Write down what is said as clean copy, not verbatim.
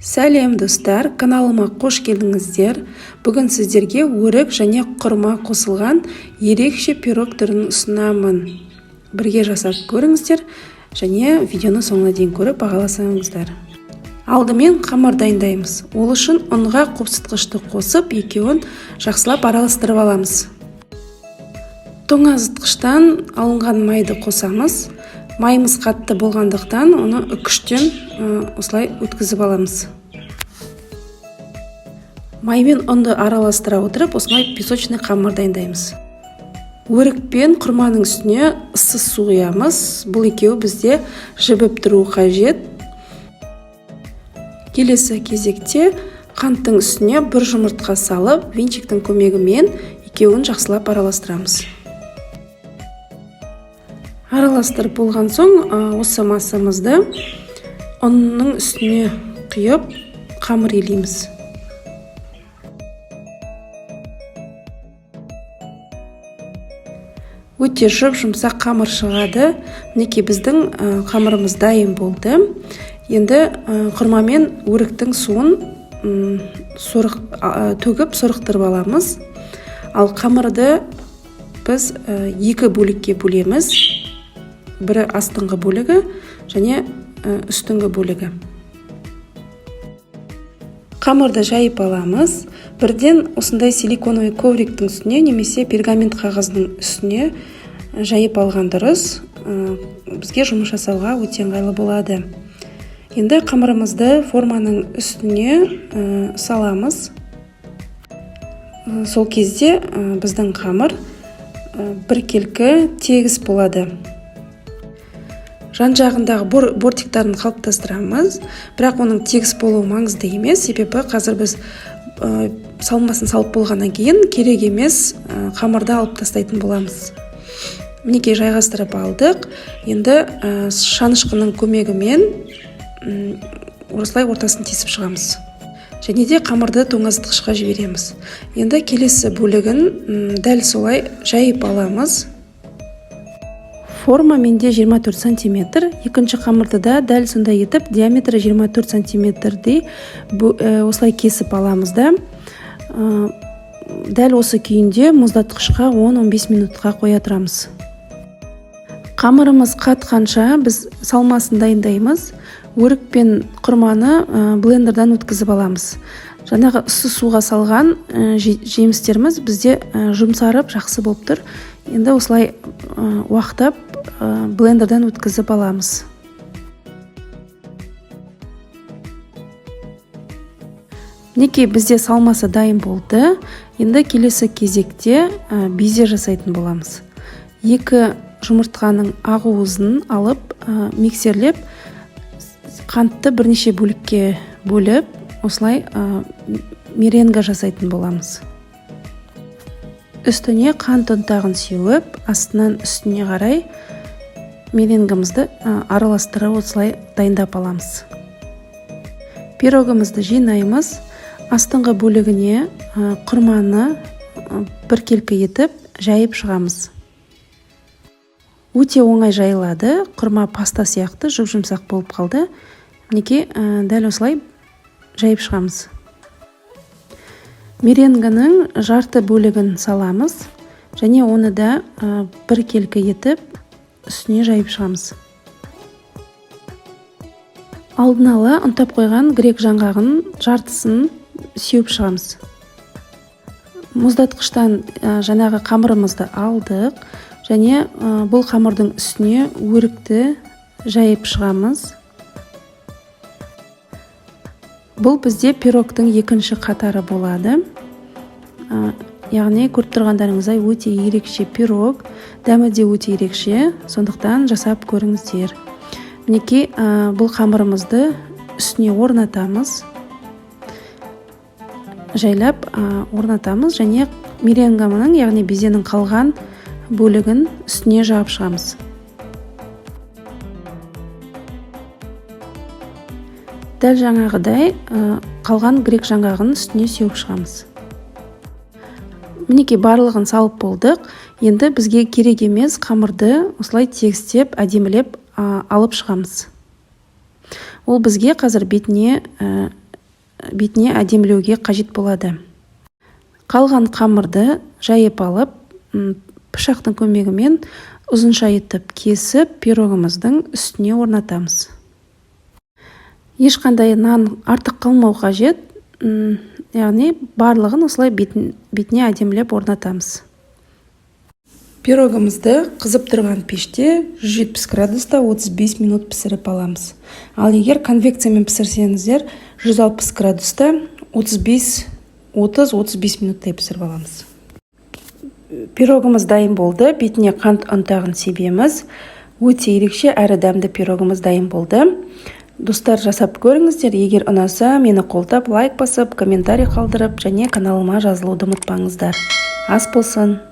Сәлем достар, каналыма қош келдіңіздер. Бүгін сіздерге өрік және құрма қосылған ерекше пирог түрін ұсынамын. Бірге жасап көріңіздер және видеоны соңына дейін көріп бағаласаңыздар. Алдымен қамыр дайындаймыз. Ол үшін ұнға қопсытқышты қосып, екеуін жақсылап араластырып аламыз. Тоңазытқыштан алынған майды қосамыз. Майымыз қатты болғандықтан оны үкіштен осылай өткізіп аламыз. Маймен ұнды араластыра отырып, осылай песочный қамыр дайындаймыз. Өрік пен құрманың үстіне ыстық су құямыз. Бұл екеуі бізде жібіп тұру қажет. Келесі кезекте қанттың үстіне бір жұмыртқа салып, венчиктің көмегімен екеуін жақсылап араластырамыз. Араластырып болған соң, осы массамызды ұнның үстіне құйып, қамыр елейміз. Өте жұмсақ қамыр шығады. Мінекей біздің қамырымыз дайын болды. Енді құрма мен өріктің суын төгіп сорықтырып аламыз. Ал қамырды біз екі бөлікке бөлеміз. Бірі астыңғы бөлігі және үстіңгі бөлігі. Қамырды жайып аламыз. Бірден осындай силиконовый ковриктің үстіне немесе пергамент қағаздың үстіне жайып алған дұрыс. Бізге жұмыс жасауға өте ыңғайлы болады. Енді қамырымызды форманың үстіне саламыз. Сол кезде біздің қамыр біркелкі тегіс болады. Жан жағындағы бортиктарын қалыптастырамыз, бірақ оның тегіс болуы маңызды емес, себебі қазір біз салмасын салып болғаннан кейін керек емес қамырды алып тастайтын боламыз. Мінекей жайғастырып алдық. Енді шанышқының көмегімен осылай ортасын тесіп шығамыз. Және де қамырды тоңазытқышқа жібереміз. Енді келесі бөлігін дәл солай жайып аламыз. Форма менде 24 см, екінші қамырды да дәл сондай етіп, диаметрі 24 см-дей осылай кесіп аламыз да. Дәл осы күйінде мұздатқышқа 10-15 минутқа қоя тұрамыз. Қамырымыз қатқанша біз салмасын дайындаймыз. Өрік пен құрманы блендердан өткізіп аламыз. Жаңағы ыстық суға салған жемістеріміз бізде жұмсарып жақсы болып тұр. Енді осылай уақытап блендердан өткізіп аламыз. Мінекей бізде салмасы дайын болды. Енді келесі кезекте безе жасайтын боламыз. Екі жұмыртқаның ақуызын алып, миксерлеп, қантты бірнеше бөлікке бөліп, осылай меренга жасайтын боламыз. Үстіне қант ұнтағын сеуіп, астынан үстіне қарай меренгамызды араластырып осылай дайындап аламыз. Пирогымызды жинаймыз. Астыңғы бөлігіне құрманы біркелкі етіп жайып шығамыз. Өте оңай жайылады. Құрма паста сияқты жұмсақ болып қалды. Мінекей дәл осылай жайып шығамыз. Меренганың жарты бөлігін саламыз және оны да біркелкі етіп үстіне жайып шығамыз. Алдын ала ұнтап қойған грек жаңғағын жартысын сеуіп шығамыз. Мұздатқыштан жаңағы қамырымызды алдық және бұл қамырдың үстіне өрікті жайып шығамыз. Бұл бізде пирогтың екінші қатары болады. Яғни көріп тұрғандарыңыздай өте ерекше пирог, дәмі де өте ерекше, сондықтан жасап көріңіздер. Мінекей бұл қамырымызды үстіне орнатамыз. Жайлап орнатамыз және меренгамның, яғни безенің қалған бөлігін үстіне жағып шығамыз. Дәл жаңағыдай қалған грек жаңғағын үстіне сеуіп шығамыз. Мінекей барлығын салып болдық. Енді бізге керек емес қамырды осылай тегістеп, әдемілеп алып шығамыз. Ол бізге қазір бетіне бетіне әдемілеуге қажет болады. Қалған қамырды жайып алып, пышақтың көмегімен ұзынша етіп кесіп, пирогымыздың үстіне орнатамыз. Ешқандай нан артық қалмау қажет, яғни барлығын осылай бетіне әдемілеп орнатамыз. Пирогымызды қызып тұрған пеште 170 градуста 35 минут пісіріп аламыз. Ал егер конвекциямен пісірсеңіздер, 160 градуста 30-35 минуттай пісіріп аламыз. Пирогымыз дайын болды. Бетіне қант ұнтағын себеміз. Өте ерекше әрі дәмді пирогымыз дайын болды. Достар, жасап көріңіздер. Егер ұнаса, мені қолдап, лайк басып, комментарий қалдырып, және каналыма жазылуды ұмытпаңыздар. Ас болсын!